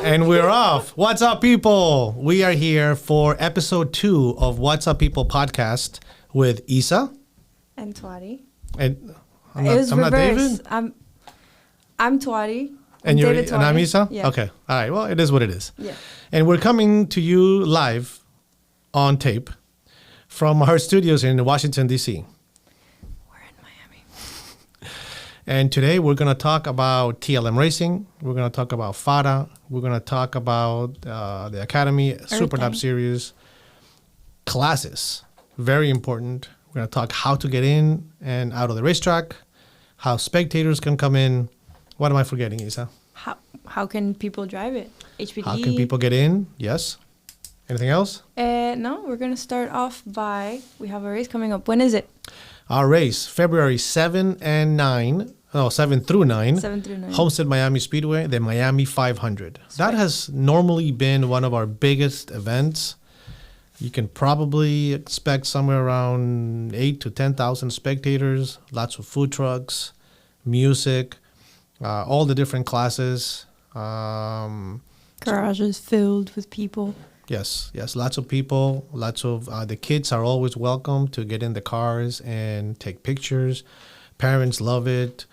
And we're off. What's up, people? We are here for episode 2 of What's Up, People podcast with Isa. And Twati. And I'm not David? I'm Twati. And I'm Isa? Yeah. Okay. All right. Well, it is what it is. Yeah. And we're coming to you live on tape from our studios in Washington, D.C. We're in Miami. And today we're going to talk about TLM racing. We're going to talk about FARA. We're going to talk about the Academy, Superlap Series, classes. Very important. We're going to talk how to get in and out of the racetrack, how spectators can come in. What am I forgetting, Isa? How can people drive it? HPD. How can people get in? Yes. Anything else? No, we're going to start off by, we have a race coming up. When is it? Our race, February 7 through 9. 7 through 9. Homestead Miami Speedway, the Miami 500. That has normally been one of our biggest events. You can probably expect somewhere around 8 to 10,000 spectators, lots of food trucks, music, all the different classes. Garages filled with people. Yes, lots of people, lots of, the kids are always welcome to get in the cars and take pictures. Parents love it.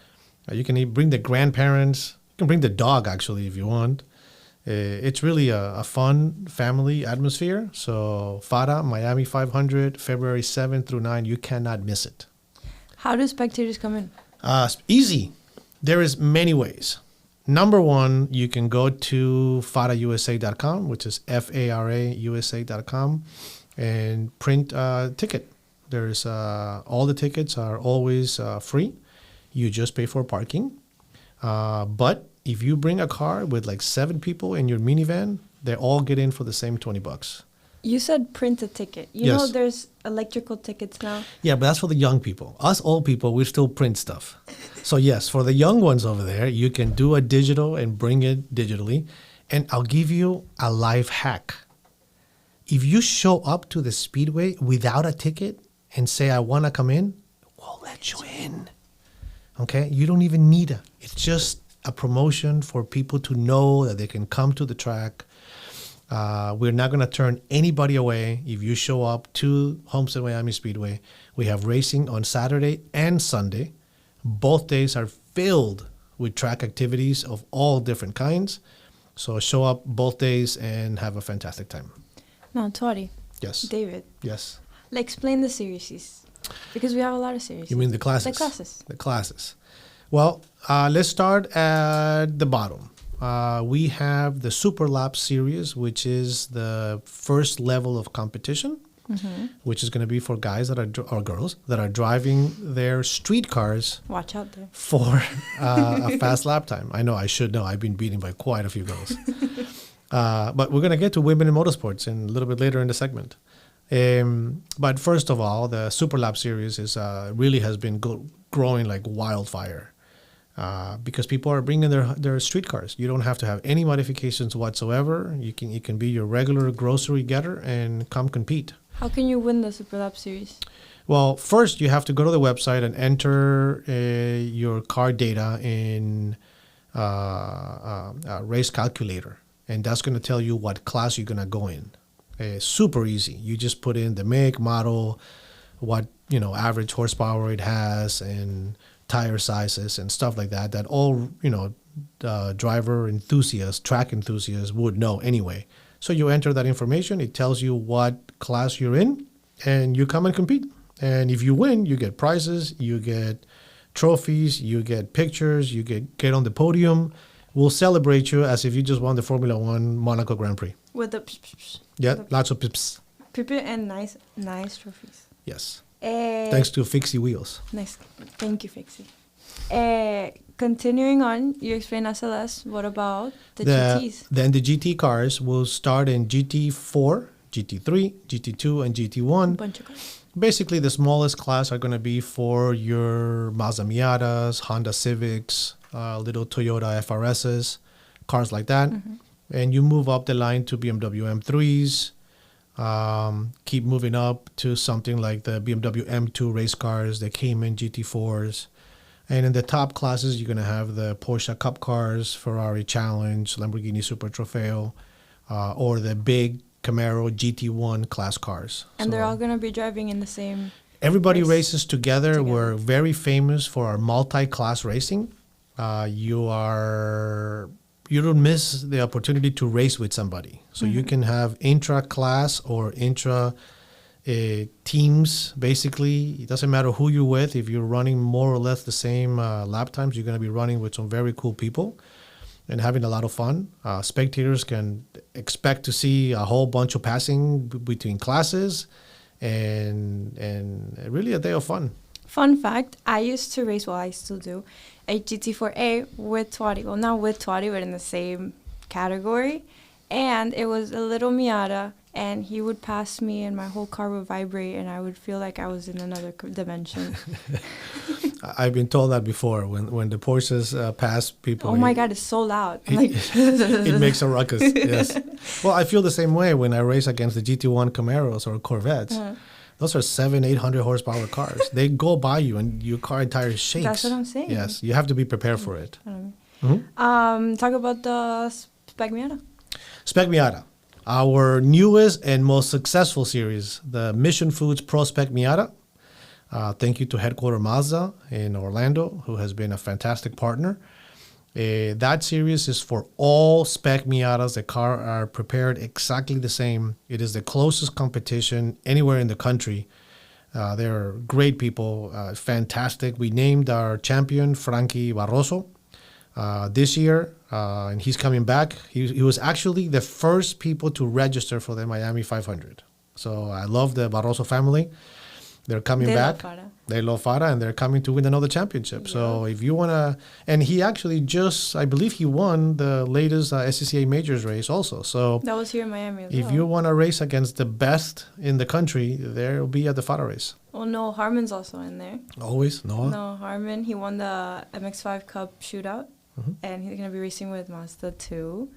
You can bring the grandparents. You can bring the dog, actually, if you want. It's really a fun family atmosphere. So FARA, Miami 500, February 7 through 9, you cannot miss it. How do spectators come in? Easy. There is many ways. Number one, you can go to farausa.com, which is FARAUSA.com, and print a ticket. There's all the tickets are always free. You just pay for parking. But if you bring a car with like 7 people in your minivan, they all get in for the same $20. You said print a ticket. You know there's electrical tickets now? Yeah, but that's for the young people. Us old people, we still print stuff. So yes, for the young ones over there, you can do a digital and bring it digitally. And I'll give you a life hack. If you show up to the Speedway without a ticket and say, I want to come in, we'll let you in. Okay? You don't even need it. It's just a promotion for people to know that they can come to the track. We're not going to turn anybody away if you show up to Homestead Miami Speedway. We have racing on Saturday and Sunday. Both days are filled with track activities of all different kinds. So show up both days and have a fantastic time. Now, Twati. Yes. David. Yes. Explain the series. Because we have a lot of series. You mean the classes? The classes. Well, let's start at the bottom. We have the Superlap Series, which is the first level of competition, which is going to be for guys that are or girls that are driving their street cars. Watch out there. For a fast lap time. I know, I should know. I've been beaten by quite a few girls. But we're going to get to women in motorsports a little bit later in the segment. But first of all, the Superlap Series is really has been growing like wildfire. Because people are bringing their street cars. You don't have to have any modifications whatsoever. You can be your regular grocery getter and come compete. How can you win the Superlap Series? Well, first you have to go to the website and enter your car data in a race calculator, and that's going to tell you what class you're going to go in. Super easy. You just put in the make, model, what average horsepower it has, and tire sizes and stuff like that all, driver enthusiasts, track enthusiasts would know anyway. So you enter that information. It tells you what class you're in, and you come and compete. And if you win, you get prizes, you get trophies, you get pictures, you get on the podium. We'll celebrate you as if you just won the Formula One Monaco Grand Prix. With the psh. Yeah, lots of pips. Pip and nice trophies. Yes. Thanks to Fixie Wheels. Nice. Thank you, Fixie. Continuing on, you explained SLS. What about the GTs? Then the GT cars will start in GT4, GT3, GT2, and GT1. Bunch of cars. Basically, the smallest class are going to be for your Mazda Miatas, Honda Civics, little Toyota FRSs, cars like that. And you move up the line to BMW M3s, keep moving up to something like the BMW M2 race cars, the Cayman GT4s, And in the top classes, you're going to have the Porsche Cup cars, Ferrari Challenge, Lamborghini Super Trofeo, or the big Camaro GT1 class cars. And they're all going to be driving in the same Everybody race races together. together. We're very famous for our multi-class racing. You don't miss the opportunity to race with somebody. So you can have intra-class or intra teams. Basically, it doesn't matter who you're with. If you're running more or less the same lap times, you're going to be running with some very cool people and having a lot of fun. Spectators can expect to see a whole bunch of passing between classes, and really a day of fun. Fun fact, I used to race, well, I still do, a GT4A with Twatty. Well, not with Twatty, but in the same category. And it was a little Miata, and he would pass me, and my whole car would vibrate, and I would feel like I was in another dimension. I've been told that before. When the Porsches pass people, Oh my God, it's so loud. it makes a ruckus. Yes. Well, I feel the same way when I race against the GT1 Camaros or Corvettes. Those are 700-800 horsepower cars. They go by you, and your car entire shakes. That's what I'm saying. Yes, you have to be prepared for it. Talk about the Spec Miata. Spec Miata, our newest and most successful series, the Mission Foods Pro Spec Miata. Thank you to Headquarter Mazda in Orlando, who has been a fantastic partner. That series is for all Spec Miatas. The car are prepared exactly the same. It is the closest competition anywhere in the country. They're great people, fantastic. We named our champion Frankie Barroso this year, and he's coming back. He was actually the first people to register for the Miami 500. So I love the Barroso family. They're coming back. They love FARA, and they're coming to win another championship. Yeah. So if you want to, and he actually I believe he won the latest SCCA Majors race also. So that was here in Miami as well. If you want to race against the best in the country, they'll be at the FARA race. Oh, no, Harmon's also in there. Always, Noah? No, Harmon, he won the MX-5 Cup shootout, and he's going to be racing with Mazda too.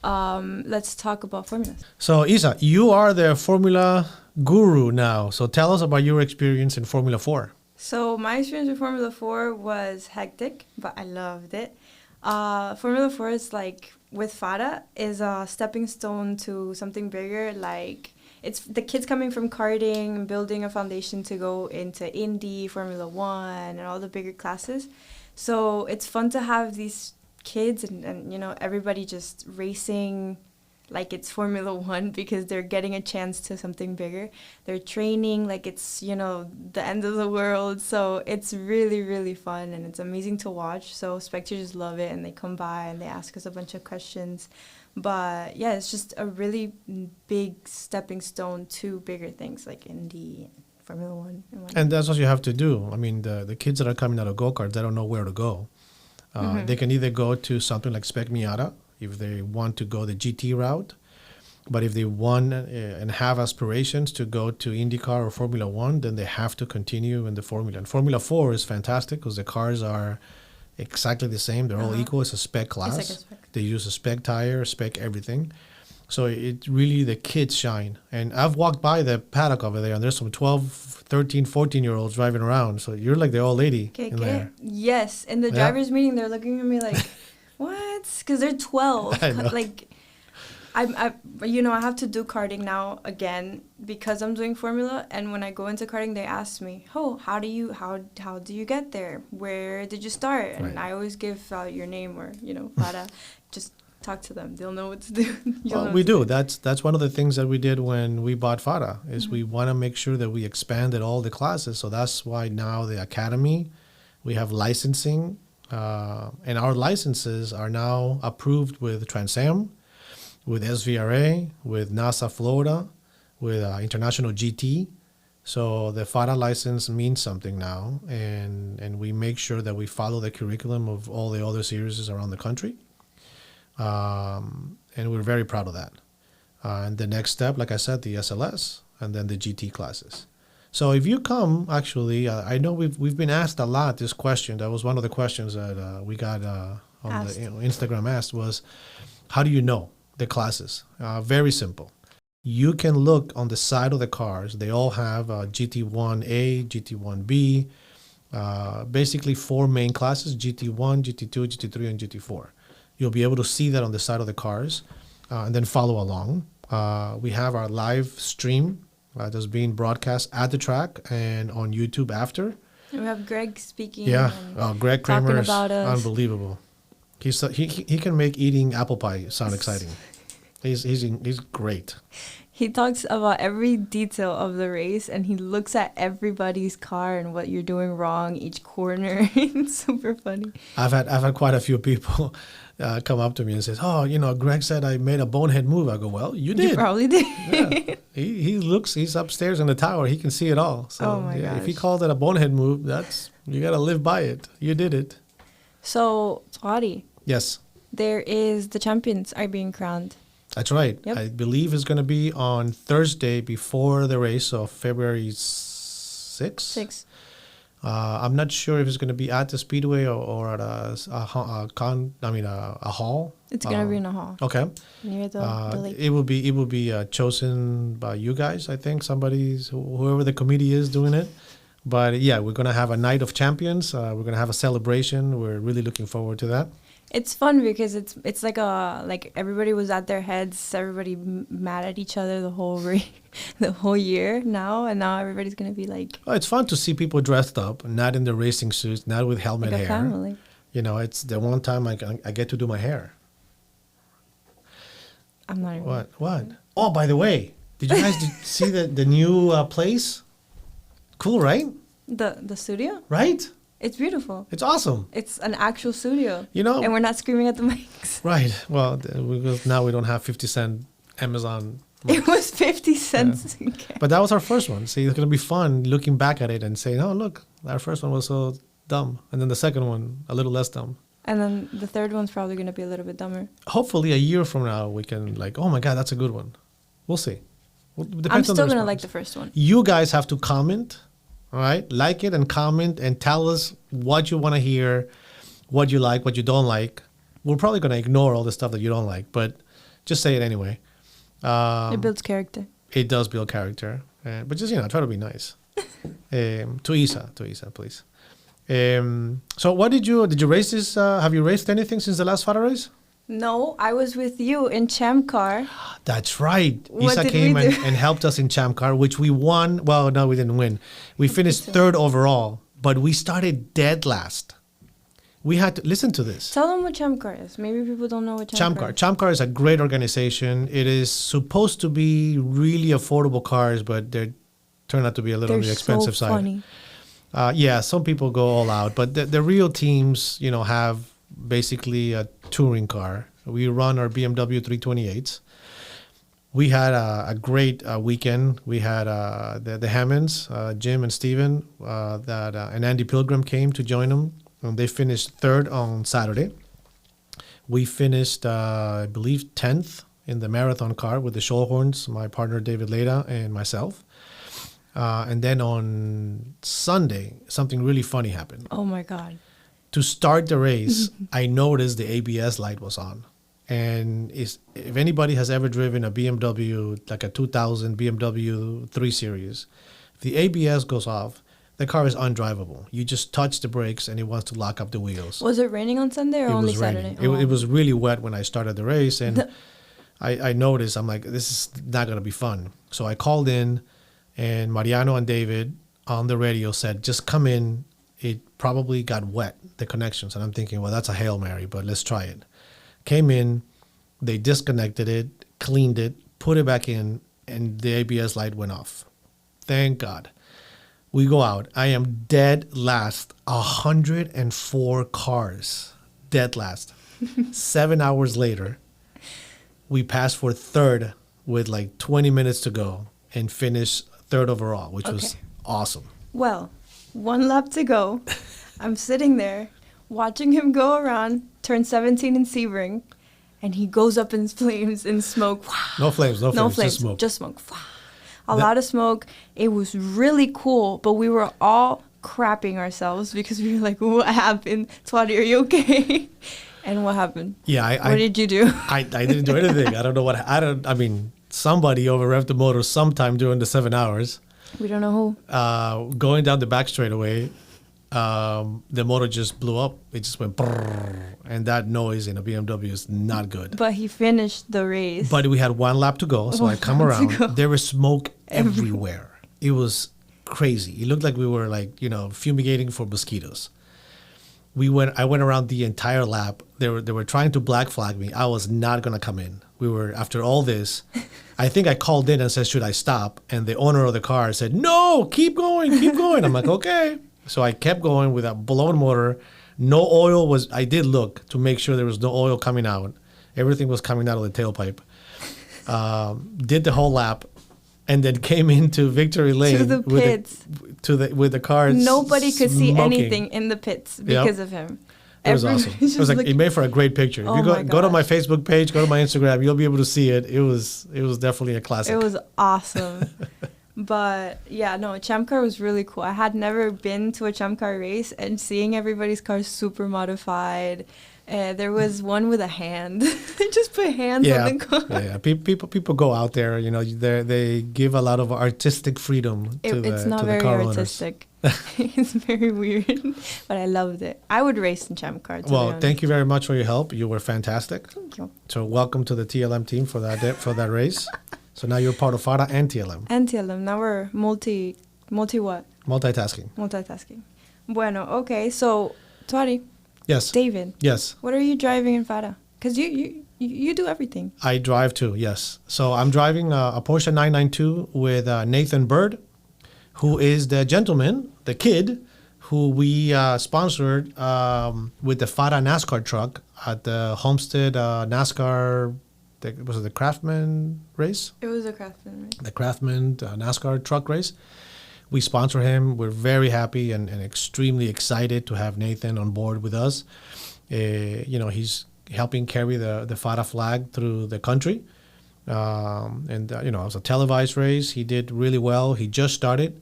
Let's talk about formulas. So, Isa, you are the Formula guru now. So tell us about your experience in Formula 4. So my experience with Formula 4 was hectic, but I loved it. Formula 4 is like, with FARA, is a stepping stone to something bigger. Like, it's the kids coming from karting, building a foundation to go into Indy, Formula 1, and all the bigger classes. So it's fun to have these kids and you know, everybody just racing like it's Formula 1 because they're getting a chance to something bigger. They're training like it's, you know, the end of the world. So it's really, really fun, and it's amazing to watch. So spectators love it, and they come by and they ask us a bunch of questions. But yeah, it's just a really big stepping stone to bigger things like Indy and Formula 1. And that's what you have to do. I mean, the kids that are coming out of go-karts, they don't know where to go. They can either go to something like Spec Miata if they want to go the GT route. But if they want and have aspirations to go to IndyCar or Formula 1, then they have to continue in the Formula. And Formula 4 is fantastic because the cars are exactly the same. They're all equal. It's a spec class. It's like a spec. They use a spec tire, spec everything. So it really, the kids shine. And I've walked by the paddock over there, and there's some 12, 13, 14-year-olds driving around. So you're like the old lady in there. Yes. In the driver's meeting, they're looking at me like, what? Because they're 12. Like, I have to do karting now again because I'm doing Formula. And when I go into karting, they ask me, how do you get there? Where did you start? And I always give your name or, FARA. Just talk to them. They'll know what to do. Well, we do. That's one of the things that we did when we bought FARA is we want to make sure that we expanded all the classes. So that's why now the academy, we have licensing, and our licenses are now approved with Trans Am, with SVRA, with NASA Florida, with International GT. So the FARA license means something now, and we make sure that we follow the curriculum of all the other series around the country. And we're very proud of that. And the next step, like I said, the SLS, and then the GT classes. So if you come, actually, I know we've been asked a lot this question. That was one of the questions that we got on the Instagram asked was, how do you know the classes? Very simple. You can look on the side of the cars. They all have GT1A, GT1B, Basically 4 main classes: GT1, GT2, GT3, and GT4. You'll be able to see that on the side of the cars, and then follow along. We have our live stream that's being broadcast at the track and on YouTube after. And we have Greg speaking. Yeah, and Greg Kramer is about us. unbelievable. He can make eating apple pie sound exciting. He's great. He talks about every detail of the race, and he looks at everybody's car and what you're doing wrong each corner. It's super funny. I've had quite a few people come up to me and says, "Oh, Greg said I made a bonehead move." I go, "Well, you did. You probably did." Yeah. He's upstairs in the tower. He can see it all. So Oh my if he gosh. called it a bonehead move, you gotta live by it. You did it. So, Swati, Yes, there is the champions are being crowned. that's right. Yep. I believe it's gonna be on Thursday before the race, so February 6th. 6. I'm not sure if it's going to be at the speedway or at a hall. It's gonna be in a hall Okay. near the lake. It will be chosen by you guys. I think whoever the committee is doing it. But yeah, we're gonna have a night of champions. We're gonna have a celebration. We're really looking forward to that. It's fun because it's like everybody was at their heads, everybody mad at each other the whole year now, and now everybody's gonna be like Oh, it's fun to see people dressed up, not in the racing suits, not with helmet a hair. family. It's the one time I get to do my hair. I'm not even. What? Oh, by the way, did you guys see the new place? Cool, right? The studio? Right? It's beautiful. It's awesome. It's an actual studio. And And we're not screaming at the mics. right. Well, because now we don't have 50-cent Amazon. It was 50 cents. Okay. But that was our first one. See, it's going to be fun looking back at it and saying, oh, look, our first one was so dumb. And then the second one, a little less dumb. And then the third one's probably going to be a little bit dumber. Hopefully a year from now, we can oh my God, that's a good one. We'll see. Well, I'm depends on still the going to like response. the first one. You guys have to comment, all right? Like it and comment and tell us what you want to hear, what you like, what you don't like. We're probably going to ignore all the stuff that you don't like, but just say it anyway. It builds character. It does build character, but just try to be nice. To Isa, please. So what did you race this? Have you raced anything since the last FARA race? No, I was with you in Cham Car. That's right. What Isa did came we do? and helped us in Chamar, which we won. Well, no, we didn't win. We finished third overall, but we started dead last. We had to listen to this. Tell them what Cham Car is. Maybe people don't know what Cham Car is. Chamar is a great organization. It is supposed to be really affordable cars, but they turn out to be a little on the expensive so side. funny. Yeah, some people go all out, but the real teams, have basically a touring car. We run our BMW 328s. We had a great weekend. We had the Hammonds, Jim and Steven, and Andy Pilgrim came to join them. And they finished third on Saturday. We finished, I believe, 10th in the marathon car with the Shoalhorns, my partner David Leda and myself. And then on Sunday, something really funny happened. Oh my God. To start the race, I noticed the ABS light was on. And if anybody has ever driven a BMW, like a 2000 BMW 3 Series, if the ABS goes off, the car is undrivable. You just touch the brakes and it wants to lock up the wheels. Was it raining on Sunday or It only was Saturday? raining. It was really wet when I started the race. And I noticed, I'm like, this is not going to be fun. So I called in, and Mariano and David on the radio said, just come in. It probably got wet, the connections. And I'm thinking, well, that's a Hail Mary, but let's try it. Came in, they disconnected it, cleaned it, put it back in, and the ABS light went off. Thank God. We go out. I am dead last. 104 cars. Dead last. 7 hours later, we passed for third with like 20 minutes to go and finished third overall, which was awesome. Well, one lap to go. I'm sitting there watching him go around, turn 17 in Sebring, and he goes up in flames and smoke. No flames, No flames, just smoke. Just smoke. A lot of smoke. It was really cool, but we were all crapping ourselves because we were like, what happened? Swati, are you okay? And what happened? Yeah, What did you do? I didn't do anything. I don't know what. I mean, somebody over revved the motor sometime during the 7 hours. We don't know who. Going down the back straightaway, the motor just blew up. It just went brrr, and that noise in a BMW is not good. But he finished the race. But we had one lap to go, so I come around. There was smoke everywhere. It was crazy. It looked like we were fumigating for mosquitoes. I went around the entire lap. They were trying to black flag me. I was not gonna come in. We were, after all this, I think I called in and said, should I stop? And the owner of the car said, no, keep going. I'm like, okay. So I kept going with a blown motor. No oil was, I did look to make sure there was no oil coming out. Everything was coming out of the tailpipe. Did the whole lap and then came into victory lane. To the pits. With the car. Nobody could see smoking. anything in the pits because of him. It was awesome. It was it made for a great picture. If you go to my Facebook page, go to my Instagram, you'll be able to see it. It was definitely a classic. It was awesome. But yeah, no, Champ Car was really cool. I had never been to a Champ Car race, and seeing everybody's cars super modified. There was one with a hand. They just put hands on the car. Yeah. People go out there. They give a lot of artistic freedom to the car owners. It's not very artistic. It's very weird, but I loved it. I would race in Champ Car. Well, thank you very much for your help. You were fantastic. Thank you. So welcome to the TLM team for that race. So now you're part of FARA and TLM. And TLM. Now we're multi what? Multitasking. Bueno, okay. So, Twari. Yes. David. Yes. What are you driving in FARA? Because you do everything. I drive too, yes. So I'm driving a Porsche 992 with Nathan Bird, who is the gentleman, the kid, who we sponsored with the FARA NASCAR truck at the Homestead NASCAR. Was it the Craftsman race? It was the Craftsman race. The Craftsman NASCAR truck race. We sponsor him. We're very happy and extremely excited to have Nathan on board with us. He's helping carry the FARA flag through the country. It was a televised race. He did really well. He just started.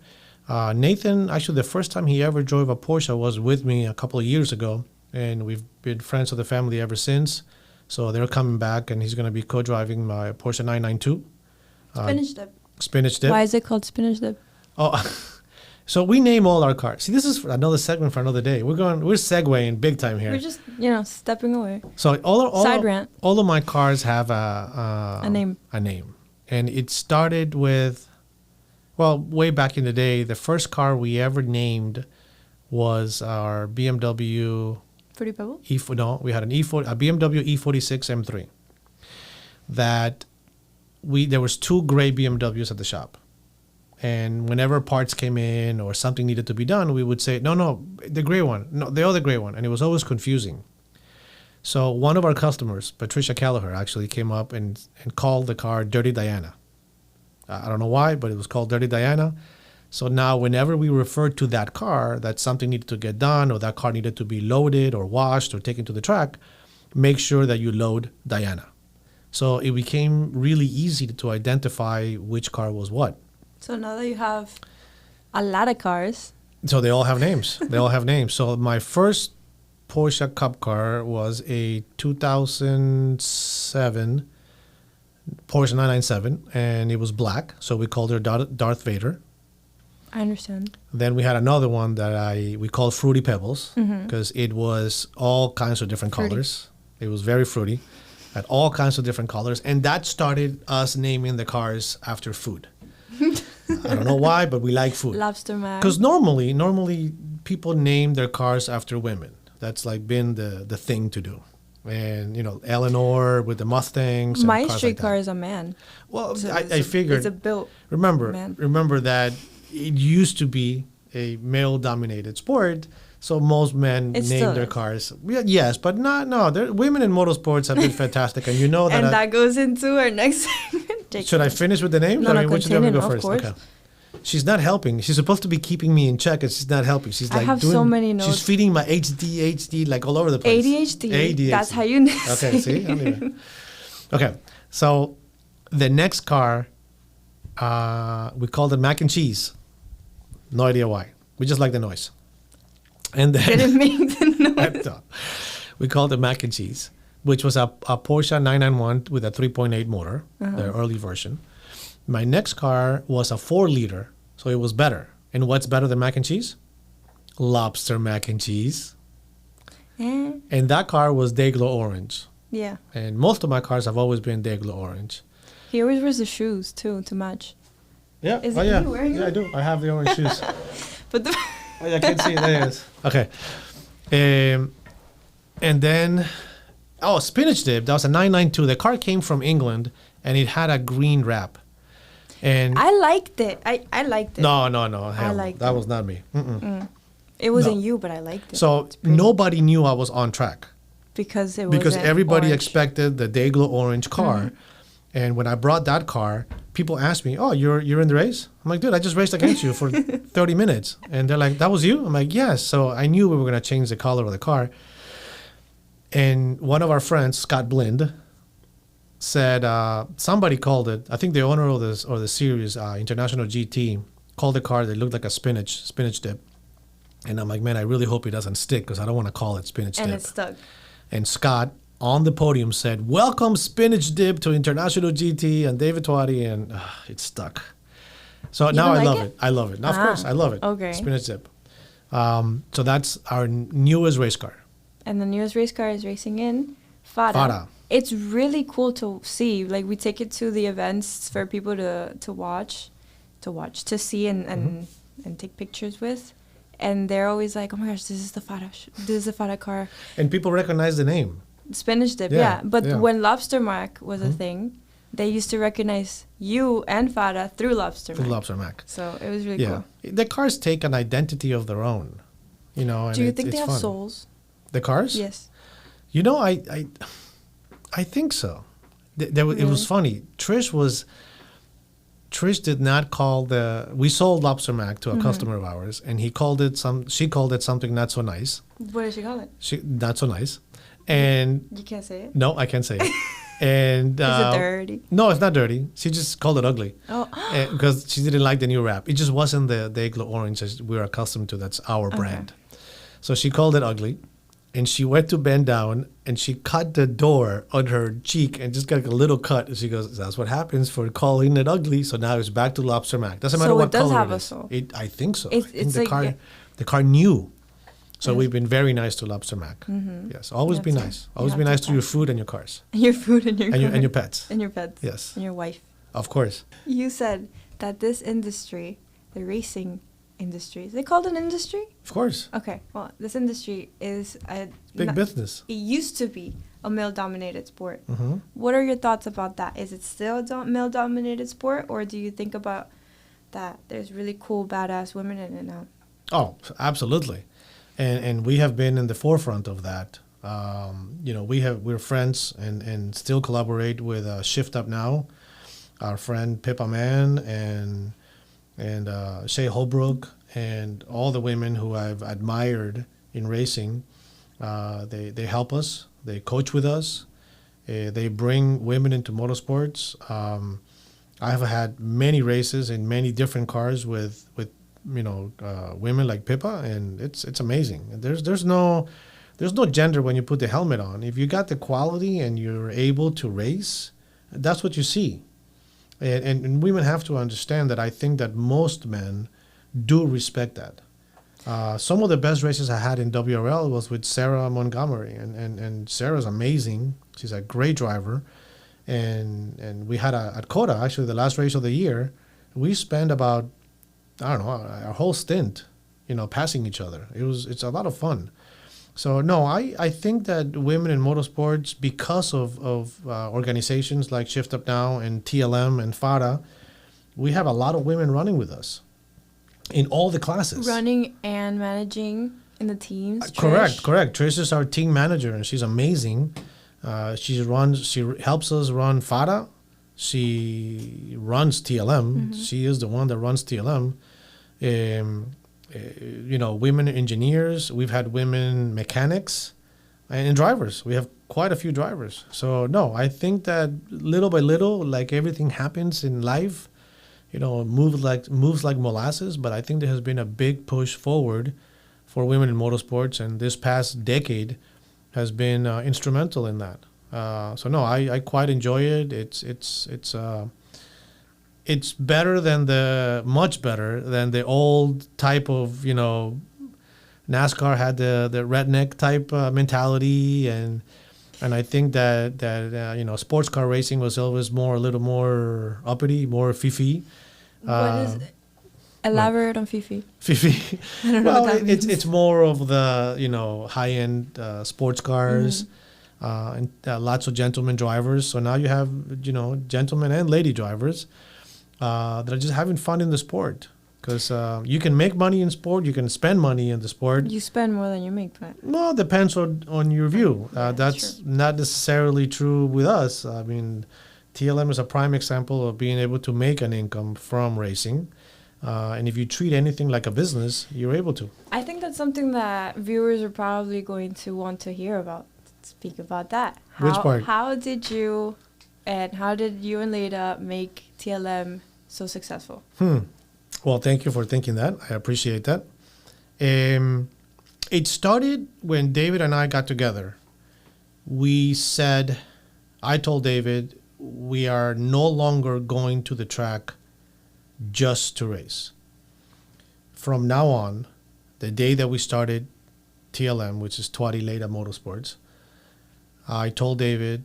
Nathan, actually, the first time he ever drove a Porsche was with me a couple of years ago, and we've been friends of the family ever since. So they're coming back, and he's going to be co-driving my Porsche 992. Spinach Dip. Spinach Dip. Why is it called Spinach Dip? Oh, so we name all our cars. See, this is another segment for another day. We're segueing big time here. We're just, stepping away. So Side rant. All of my cars have a name. A name. And it started with, way back in the day, the first car we ever named was our BMW Fruity Pebble? We had a BMW E46 M3. There was two gray BMWs at the shop. And whenever parts came in or something needed to be done, we would say, no, the gray one. No, the other gray one. And it was always confusing. So one of our customers, Patricia Callagher, actually came up and called the car Dirty Diana. I don't know why, but it was called Dirty Diana. So now whenever we refer to that car, that something needed to get done or that car needed to be loaded or washed or taken to the track, make sure that you load Diana. So it became really easy to identify which car was what. So now that you have a lot of cars. So they all have names. So my first Porsche Cup car was a 2007 Porsche 997, and it was black. So we called her Darth Vader. I understand. Then we had another one that we called Fruity Pebbles because it was all kinds of different colors. It was very fruity, had all kinds of different colors, and that started us naming the cars after food. I don't know why, but we like food. Lobster Mac. Because normally people name their cars after women. That's been the thing to do. And, Eleanor with the Mustangs. And my cars street like car is a man. Well, so I figured. It's a built man. Remember that it used to be a male-dominated sport, so most men name their cars. Yes, but no. Women in motorsports have been fantastic, and that. And that goes into our next segment. Should I finish with the names? No, which do you want me to go first? Course. Okay. She's not helping. She's supposed to be keeping me in check, and she's not helping. She's I have so many notes. She's feeding my ADHD all over the place. ADHD. That's how you know. Okay, see? Okay, so the next car, we called it Mac and Cheese. No idea why. We just like the noise. And then didn't make the noise. We called it Mac and Cheese, which was a Porsche 991 with a 3.8 motor, the early version. My next car was a 4-liter, so it was better. And what's better than Mac and Cheese? Lobster Mac and Cheese. Eh, And that car was Dayglow orange. yeah. And most of my cars have always been Dayglow orange. He always wears the shoes too to match. Yeah. Is oh, he yeah. wearing Yeah, I them? do. I have the orange shoes. But the Oh, yeah, I can see it. There it is. Okay. And then, Spinach Dip. That was a 992. The car came from England, and it had a green wrap. And I liked it. I liked it. no. Hell, liked that it. was not me. Mm-mm. It wasn't No. you, but I liked it. So It's pretty. nobody knew I was on track Because it was because everybody orange. expected the Dayglow orange car. And when I brought that car, people asked me, "Oh, you're in the race?" I'm like, "Dude, I just raced against you for 30 minutes." And they're like, "That was you?" I'm like, "Yes." So I knew we were going to change the color of the car. And one of our friends, Scott Blind, said somebody called it. I think the owner of this or the series, International GT, called the car that looked like a spinach dip. And I'm like, man, I really hope it doesn't stick because I don't want to call it spinach And dip. it stuck. And Scott on the podium said, "Welcome Spinach Dip to International GT," and David Twatty, and it stuck. So now don't I like love it? it. I love it. Now, of course, I love it. Okay. Spinach Dip. So that's our newest race car. And the newest race car is racing in FARA. FARA. It's really cool to see. Like, we take it to the events for people to see and take pictures with. And they're always like, "Oh my gosh, this is the FARA car." And people recognize the name. Spinach Dip, Yeah, yeah. But yeah. when Lobster Mac was a thing, they used to recognize you and FARA through Lobster The Mac. Lobster Mac. So it was really Yeah. cool. The cars take an identity of their own. You know, and Do you it's, think they it's have fun. souls? The cars? Yes. You know, I think so. It was Really? funny. Trish did not call we sold Lobster Mac to a customer of ours, and she called it something not so nice. What did she call it? Not so nice. And You can't say it. no, I can't say it. And Is it dirty? No, it's not dirty. She just called it ugly. Oh, Because she didn't like the new wrap. It just wasn't the Dayglow orange as we're accustomed to. That's our brand. So she called it ugly. And she went to bend down and she cut the door on her cheek and just got a little cut. And she goes, "That's what happens for calling it ugly. So now it's back to Lobster Mac. Doesn't matter So what it does color have it a is." soul. I think so. It's- I think it's the like- car, yeah. the car knew. So Yes. we've been very nice to Lobster Mac. Yes, always be That's it. nice. You Always have be to nice to your try. food and your cars your food and your and your car. pets. And your pets. Yes, And your wife. of course. You said that this industry, the racing industry, is it called an industry? Of course. Okay, well, this industry is Big business. It used to be a male-dominated sport. Hmm. What are your thoughts about that? Is it still a male-dominated sport, or do you think about that there's really cool, badass women in it now? Oh, absolutely, and we have been in the forefront of that. We're friends and still collaborate with Shift Up Now, our friend Pippa Mann and Shay Holbrook and all the women who I've admired in racing. They help us. They coach with us. They bring women into motorsports. I've had many races in many different cars with women like Pippa, and it's amazing. There's no gender when you put the helmet on. If you got the quality and you're able to race, that's what you see. And women have to understand that. I think that most men do respect that. Some of the best races I had in WRL was with Sarah Montgomery, and Sarah's amazing. She's a great driver. And we had at COTA, actually the last race of the year, we spent about, I don't know, our whole stint, passing each other. It's a lot of fun. So no, I think that women in motorsports, because of organizations like Shift Up Now and TLM and FARA, we have a lot of women running with us in all the classes. Running and managing in the teams. Correct. Trish. Trish is our team manager, and she's amazing. She helps us run FARA. She runs TLM. She is the one that runs TLM. Women engineers. We've had women mechanics and drivers. We have quite a few drivers. So no, I think that little by little, like everything happens in life, moves like molasses. But I think there has been a big push forward for women in motorsports, and this past decade has been instrumental in that. So no, I quite enjoy it. It's much better than the old type of NASCAR had the redneck type mentality, and I think that sports car racing was always a little more uppity, more fifi. What is elaborate on Fifi? Fifi. I don't know Well, what that means. it's more of the high end sports cars, and lots of gentleman drivers. So now you have gentlemen and lady drivers that are just having fun in the sport. Because you can make money in sport, you can spend money in the sport. You spend more than you make, but Well, it depends on your view. That's true. not necessarily true with us. I mean, TLM is a prime example of being able to make an income from racing. And if you treat anything like a business, you're able to. I think that's something that viewers are probably going to want to hear about. Speak about that. Which part? How did you and Leda make TLM so successful? Well, thank you for thinking that. I appreciate that. It started when David and I got together. I told David, we are no longer going to the track just to race. From now on, the day that we started TLM, which is Tuati Leda Motorsports, I told David,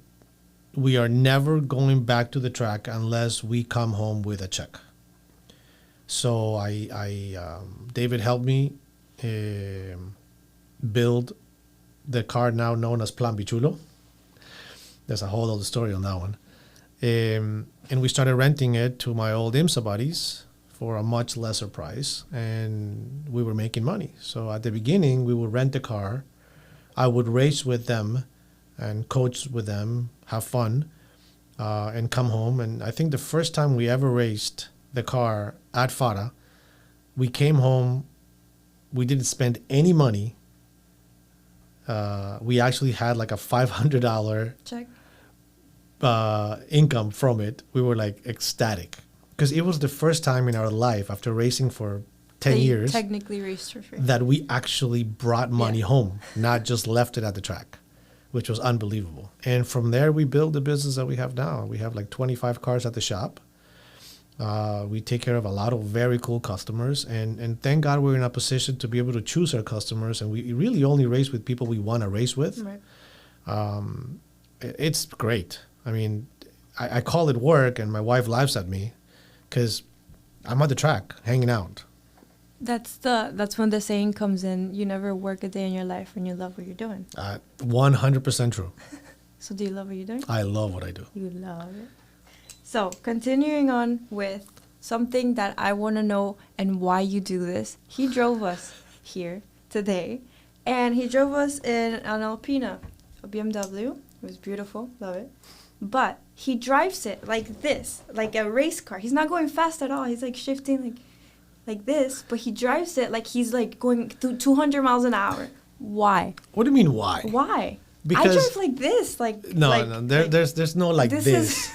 we are never going back to the track unless we come home with a check. So David helped me build the car now known as Plan Bichulo. There's a whole other story on that one. And we started renting it to my old IMSA buddies for a much lesser price, and we were making money. So at the beginning, we would rent the car. I would race with them and coach with them, have fun, and come home. And I think the first time we ever raced the car at FARA, we came home, we didn't spend any money. We actually had like a $500 Check. income from it. We were like ecstatic because it was the first time in our life after racing for 10 They years technically raced for free. that we actually brought money home, not just left it at the track, which was unbelievable. And from there, we built the business that we have now. We have like 25 cars at the shop. We take care of a lot of very cool customers, and thank God we're in a position to be able to choose our customers, and we really only race with people we want to race with. Right. It's great. I mean, I call it work, and my wife laughs at me because I'm at the track hanging out. That's when the saying comes in, you never work a day in your life when you love what you're doing. 100% true. So do you love what you're doing? I love what I do. You love it. So continuing on with something that I want to know and why you do this. He drove us here today, and he drove us in an Alpina, a BMW. It was beautiful, love it. But he drives it like this, like a race car. He's not going fast at all. He's like shifting like this, but he drives it like he's like going through 200 miles an hour. Why? What do you mean, why? Why? Because I drive like this, no, there's no like this.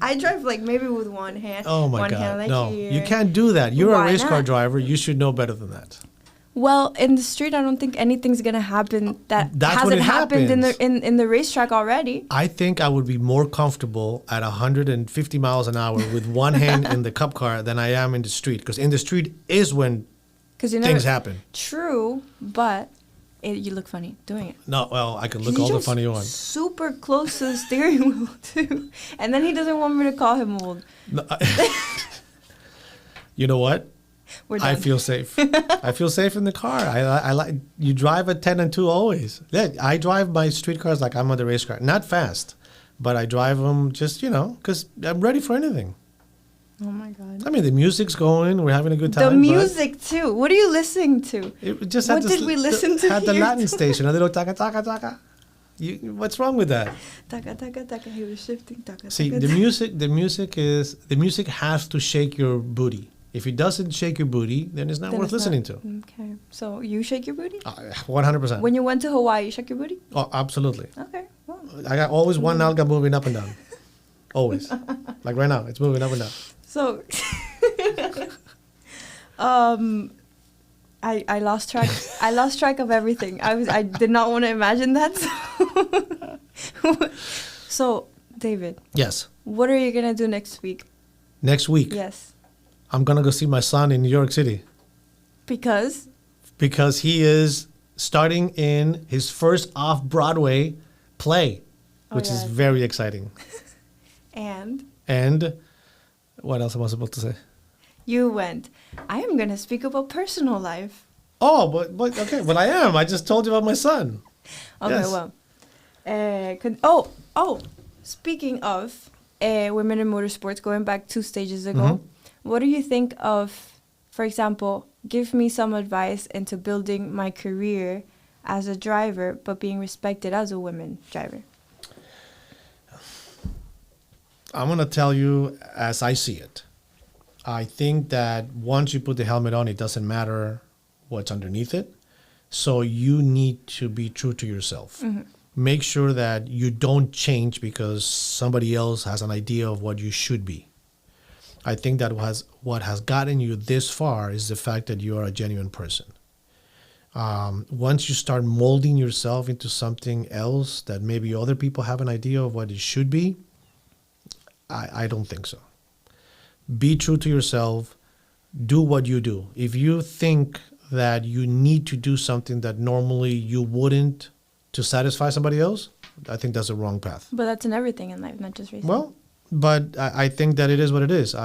I drive like maybe with one hand. Oh my one God, hand like no, here. you can't do that. You're Why a race car not? driver. You should know better than that. Well, in the street, I don't think anything's gonna happen that That's when hasn't it happened happens. in the racetrack already. I think I would be more comfortable at 150 miles an hour with one hand in the cup car than I am in the street. Because in the street is when 'Cause things happen. True, but you look funny doing it. No, well, I can look He all the jumps funny you want. Super close to the steering wheel too, and then he doesn't want me to call him old. No, you know what? We're done. I feel safe. I feel safe in the car. I like you drive a 10 and 2 always. Yeah, I drive my street cars like I'm on the race car. Not fast, but I drive them just because I'm ready for anything. Oh my God. I mean, the music's going. We're having a good time. The but music too. What are you listening to? It just What had this, did we listen to Had the here Latin too? station, a little taka taka taka. What's wrong with that? Taka taka taka. He was shifting. Taka See, taka. the music has to shake your booty. If it doesn't shake your booty, then it's not Then worth it's listening not- to. Okay. So you shake your booty? 100%. When you went to Hawaii, you shook your booty? Oh, absolutely. Okay. Well, I got always one nalga moving up and down. Always. Like right now, it's moving up and down. so I lost track. I lost track of everything. I did not want to imagine that. So David, Yes. what are you gonna do next week? Next week, Yes. I'm going to go see my son in New York City Because because he is starting in his first off-Broadway play, which is yes. very exciting. And what else am I supposed to say? you went, I am going to speak about personal life. Oh, but okay, but I am. I just told you about my son. Okay, Yes. well. Speaking of women in motorsports, going back 2 stages ago, Mhm. what do you think of, for example, give me some advice into building my career as a driver, but being respected as a women driver? I'm going to tell you as I see it. I think that once you put the helmet on, it doesn't matter what's underneath it. So you need to be true to yourself. Make sure that you don't change because somebody else has an idea of what you should be. I think that what has gotten you this far is the fact that you are a genuine person. Once you start molding yourself into something else that maybe other people have an idea of what it should be, I don't think so. Be true to yourself. Do what you do. If you think that you need to do something that normally you wouldn't to satisfy somebody else, I think that's the wrong path. But that's in everything in life, not just racing. Well, but I think that it is what it is.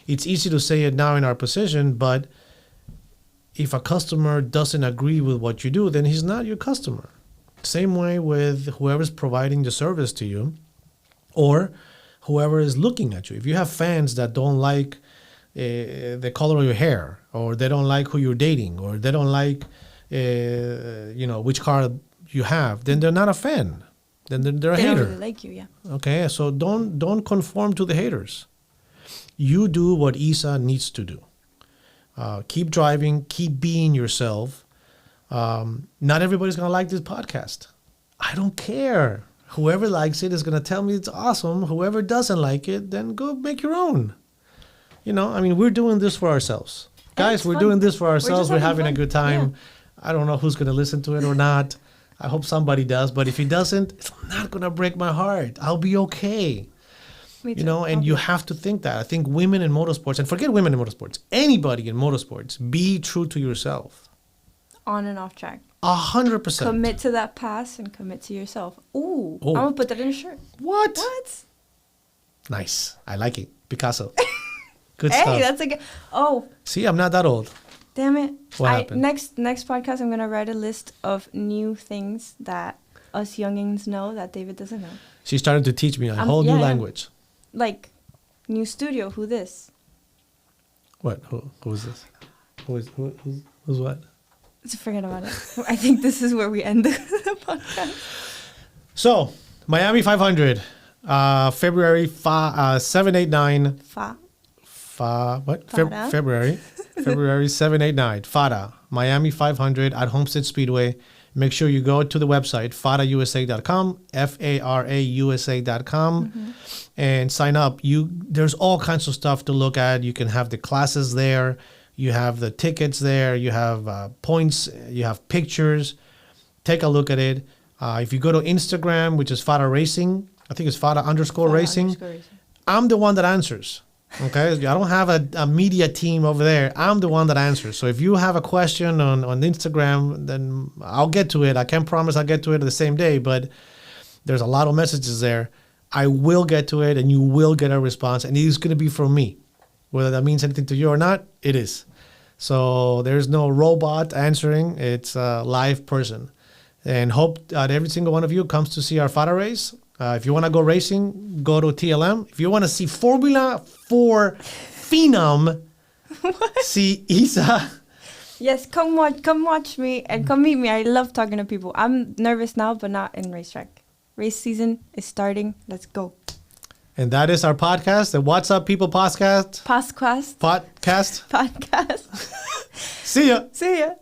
It's easy to say it now in our position, but if a customer doesn't agree with what you do, then he's not your customer. Same way with whoever's providing the service to you or whoever is looking at you. If you have fans that don't like the color of your hair, or they don't like who you're dating, or they don't like which car you have, then they're not a fan. Then they're a they hater. don't really like you, yeah. Okay, so don't conform to the haters. You do what Isa needs to do. Keep driving, keep being yourself. Not everybody's gonna like this podcast. I don't care. Whoever likes it is gonna tell me it's awesome. Whoever doesn't like it, then go make your own. We're doing this for ourselves. Guys, we're fun. doing this for ourselves. We're just having a fun. good time. Yeah. I don't know who's gonna listen to it or not. I hope somebody does, but if he doesn't, it's not gonna break my heart. I'll be okay. Me too. And you have to think that. I think women in motorsports, and forget women in motorsports, anybody in motorsports, be true to yourself. On and off track. 100%. Commit to that pass and commit to yourself. Ooh, Oh. I'm gonna put that in a shirt. What? What? Nice. I like it. Picasso. Good Hey, stuff. that's a good. Oh, See, I'm not that old. damn it! What happened? Next podcast, I'm gonna write a list of new things that us youngins know that David doesn't know. She's starting to teach me a whole new language. Like, new studio. Who this? What? Who is this? Who's what? Just forget about it. I think this is where we end the podcast. So, Miami 500, February 789. FARA. February 789. FARA, Miami 500 at Homestead Speedway. Make sure you go to the website, farausa.com, FARAUSA.com, and sign up. There's all kinds of stuff to look at. You can have the classes there. You have the tickets there. You have points. You have pictures. Take a look at it. If you go to Instagram, which is FARA Racing, I think it's FARA_Racing. I'm the one that answers. Okay, I don't have a media team over there. I'm the one that answers. So if you have a question on Instagram, then I'll get to it. I can't promise I'll get to it the same day, but there's a lot of messages there. I will get to it, and you will get a response, and it is going to be from me. Whether that means anything to you or not, it is. So there's no robot answering. It's a live person. And hope that every single one of you comes to see our FARA race. If you want to go racing, go to TLM. If you want to see Formula 4 Phenom, see Isa. Yes, come watch me and come meet me. I love talking to people. I'm nervous now, but not in racetrack. Race season is starting. Let's go. And that is our podcast, the What's Up People podcast. Podcast. Podcast. Podcast. See ya. See ya.